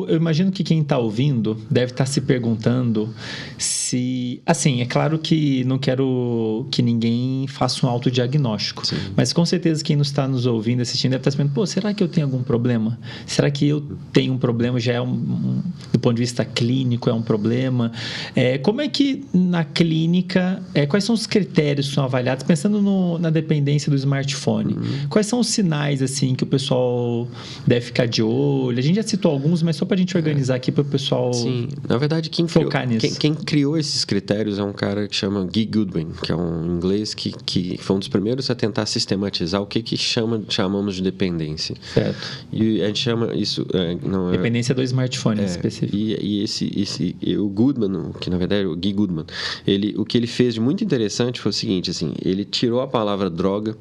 eu imagino que quem está ouvindo deve estar se perguntando se... Assim, é claro que não quero que ninguém faça um autodiagnóstico, Sim. mas com certeza quem não está nos ouvindo, assistindo, deve estar se perguntando, será que eu tenho algum problema? Será que eu tenho um problema? Já é do ponto de vista clínico, é um problema? Como é que na clínica, quais são os critérios que são avaliados, pensando na dependência do smartphone? Quais são os sinais, assim, que o pessoal deve ficar de olho? A gente já citou alguns, mas só para a gente organizar aqui para o pessoal... Sim, na verdade, quem criou esses critérios é um cara que chama Guy Goodwin, que é um inglês que foi um dos primeiros a tentar sistematizar o que chamamos de dependência. Certo. E a gente chama isso... dependência do smartphone específico. E o Goodman, que na verdade é o Guy Goodman, o que ele fez de muito interessante foi o seguinte, assim, ele tirou a palavra droga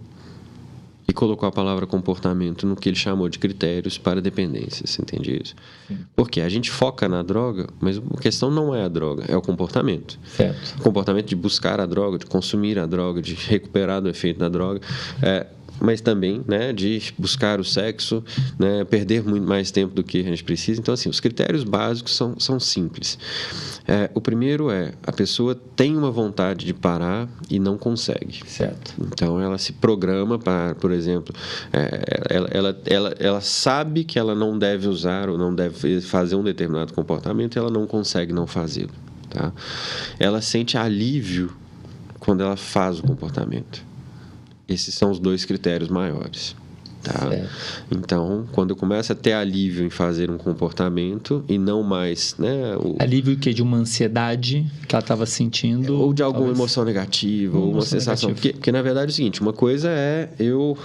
e colocou a palavra comportamento no que ele chamou de critérios para dependência, você entende isso? Sim. Porque a gente foca na droga, mas a questão não é a droga, é o comportamento. Certo. O comportamento de buscar a droga, de consumir a droga, de recuperar do efeito da droga, mas também, né, de buscar o sexo, né, perder muito mais tempo do que a gente precisa. Então, assim, os critérios básicos são simples. O primeiro a pessoa tem uma vontade de parar e não consegue. Certo. Então, ela se programa para, por exemplo, ela sabe que ela não deve usar ou não deve fazer um determinado comportamento e ela não consegue não fazê-lo. Tá? Ela sente alívio quando ela faz o comportamento. Esses são os dois critérios maiores. Tá? Então, quando eu começo a ter alívio em fazer um comportamento e não mais... Né, alívio que de uma ansiedade que ela estava sentindo? Ou de alguma emoção negativa, ou uma sensação... Porque, na verdade, é o seguinte, uma coisa é eu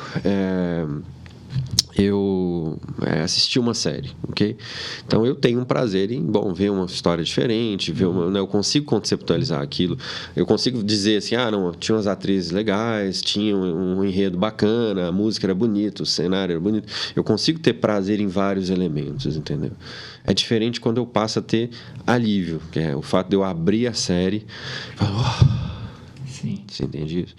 assistir uma série, ok? Então, eu tenho um prazer em, ver uma história diferente, eu consigo conceptualizar aquilo, eu consigo dizer assim, tinha umas atrizes legais, tinha um enredo bacana, a música era bonita, o cenário era bonito, eu consigo ter prazer em vários elementos, entendeu? É diferente quando eu passo a ter alívio, que é o fato de eu abrir a série e falar, Sim. Você entende isso?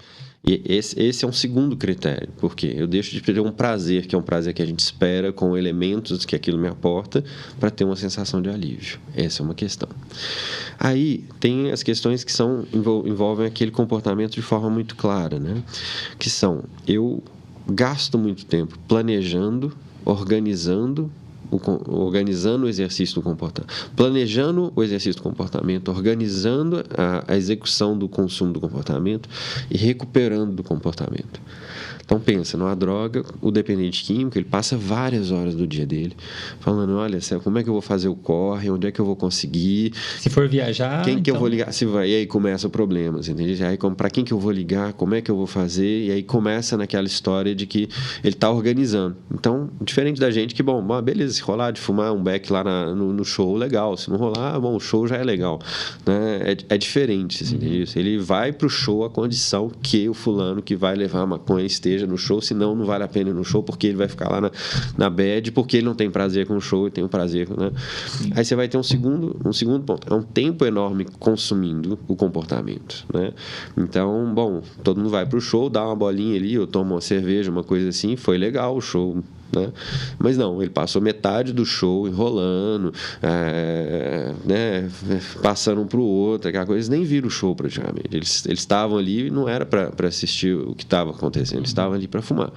E esse é um segundo critério, porque eu deixo de ter um prazer, que é um prazer que a gente espera, com elementos que aquilo me aporta, para ter uma sensação de alívio. Essa é uma questão. Aí tem as questões que envolvem aquele comportamento de forma muito clara, né? Que são, eu gasto muito tempo planejando, organizando o exercício do comportamento, planejando o exercício do comportamento, organizando a execução do consumo do comportamento e recuperando do comportamento. Então pensa, numa droga, o dependente químico, ele passa várias horas do dia dele falando, olha, como é que eu vou fazer o corre, onde é que eu vou conseguir, se for viajar, quem que eu vou ligar, e aí começa o problema, entende? Aí para quem que eu vou ligar, como é que eu vou fazer, e aí começa naquela história de que ele está organizando. Então, diferente da gente que, beleza, se rolar de fumar um beck lá no show, legal, se não rolar, o show já é legal, né? É diferente, assim, isso. Ele vai pro show a condição que o fulano que vai levar a maconha esteja no show, senão não vale a pena ir no show, porque ele vai ficar lá na bad, porque ele não tem prazer com o show e tem um prazer, né? Aí você vai ter um segundo ponto, é um tempo enorme consumindo o comportamento, né? Então, todo mundo vai pro show, dá uma bolinha ali, ou toma uma cerveja, uma coisa assim, foi legal o show, né? Mas não, ele passou metade do show enrolando, né? Passando um para o outro, aquela coisa. Eles nem viram o show praticamente. Eles estavam ali e não era para assistir o que estava acontecendo, eles estavam ali para fumar.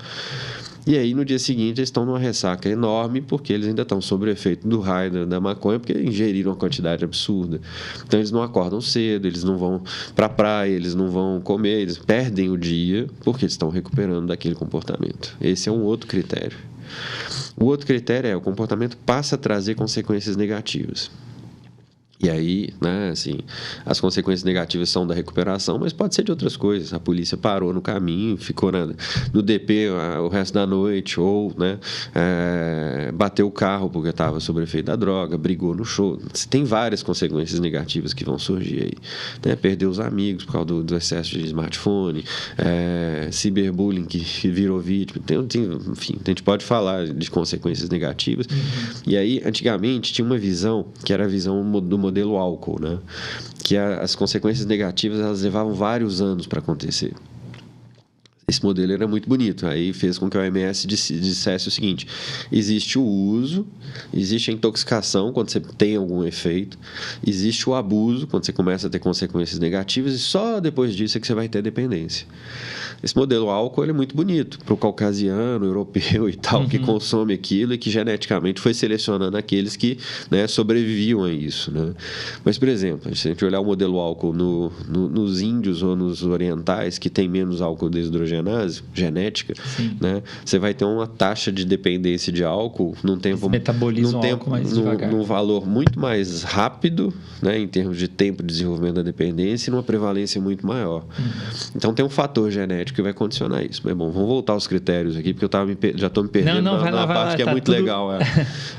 E aí, no dia seguinte, eles estão numa ressaca enorme, porque eles ainda estão sob o efeito do raio da maconha, porque ingeriram uma quantidade absurda. Então, eles não acordam cedo, eles não vão para a praia, eles não vão comer, eles perdem o dia, porque eles estão recuperando daquele comportamento. Esse é um outro critério. O outro critério o comportamento passa a trazer consequências negativas. E aí, né, assim, as consequências negativas são da recuperação, mas pode ser de outras coisas. A polícia parou no caminho, ficou no DP o resto da noite, ou, né, bateu o carro porque estava sob efeito da droga, brigou no show. Tem várias consequências negativas que vão surgir aí, né? Perdeu os amigos por causa do excesso de smartphone, ciberbullying que virou vítima. Enfim, a gente pode falar de consequências negativas. E aí, antigamente, tinha uma visão que era a visão do modelo álcool, né? Que as consequências negativas elas levavam vários anos para acontecer. Esse modelo era muito bonito. Aí fez com que a OMS dissesse o seguinte: existe o uso, existe a intoxicação quando você tem algum efeito, existe o abuso quando você começa a ter consequências negativas, e só depois disso é que você vai ter dependência. Esse modelo álcool ele é muito bonito para o caucasiano, europeu e tal, que consome aquilo e que geneticamente foi selecionando aqueles que, né, sobreviviam a isso, né? Mas, por exemplo, se a gente olhar o modelo álcool nos índios ou nos orientais, que tem menos álcool deshidrogenase genética, né, você vai ter uma taxa de dependência de álcool num tempo num valor muito mais rápido, né, em termos de tempo de desenvolvimento da dependência, e numa prevalência muito maior. Então tem um fator genético que vai condicionar isso. Mas bom, vamos voltar aos critérios aqui, porque eu já estou me perdendo na parte que é muito legal.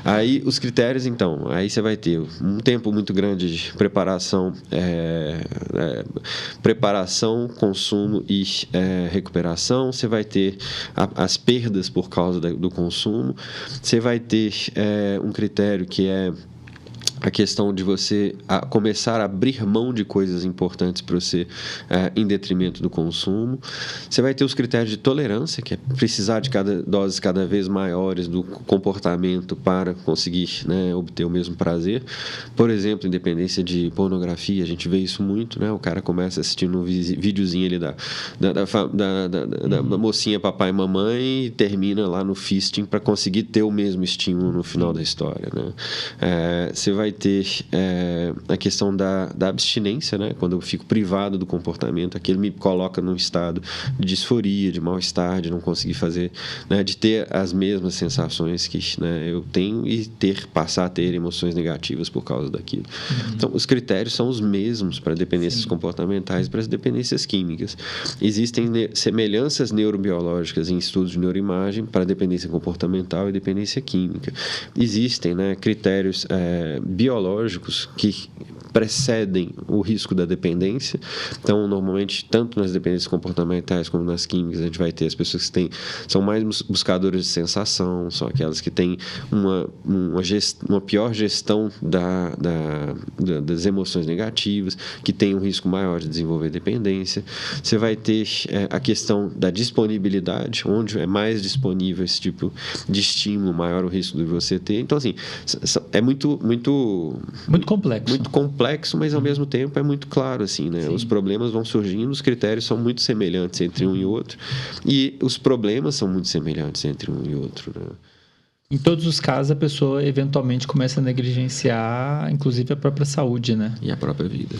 Aí os critérios, então, aí você vai ter um tempo muito grande de preparação, consumo e recuperação. Você vai ter as perdas por causa do consumo. Você vai ter um critério que é a questão de você começar a abrir mão de coisas importantes para você em detrimento do consumo. Você vai ter os critérios de tolerância, que é precisar de doses cada vez maiores do comportamento para conseguir, né, obter o mesmo prazer. Por exemplo, independência de pornografia, a gente vê isso muito, né? O cara começa assistindo um videozinho ali da mocinha papai e mamãe e termina lá no fisting para conseguir ter o mesmo estímulo no final da história, né? Você vai ter a questão da abstinência, né? Quando eu fico privado do comportamento, aquilo me coloca num estado de disforia, de mal-estar, de não conseguir fazer, né? De ter as mesmas sensações que, né, eu tenho e passar a ter emoções negativas por causa daquilo. Então, os critérios são os mesmos para dependências comportamentais e para as dependências químicas. Existem semelhanças neurobiológicas em estudos de neuroimagem para dependência comportamental e dependência química. Existem, né, critérios biológicos que precedem o risco da dependência. Então, normalmente, tanto nas dependências comportamentais como nas químicas, a gente vai ter as pessoas que são mais buscadoras de sensação, são aquelas que têm uma pior gestão das emoções negativas, que têm um risco maior de desenvolver dependência. Você vai ter a questão da disponibilidade, onde é mais disponível esse tipo de estímulo, maior o risco de você ter. Então, assim, é muito complexo, mas ao mesmo tempo é muito claro, assim, né? Os problemas vão surgindo, os critérios são muito semelhantes entre um e outro, e os problemas são muito semelhantes entre um e outro, né? Em todos os casos, a pessoa eventualmente começa a negligenciar, inclusive, a própria saúde, né? E a própria vida.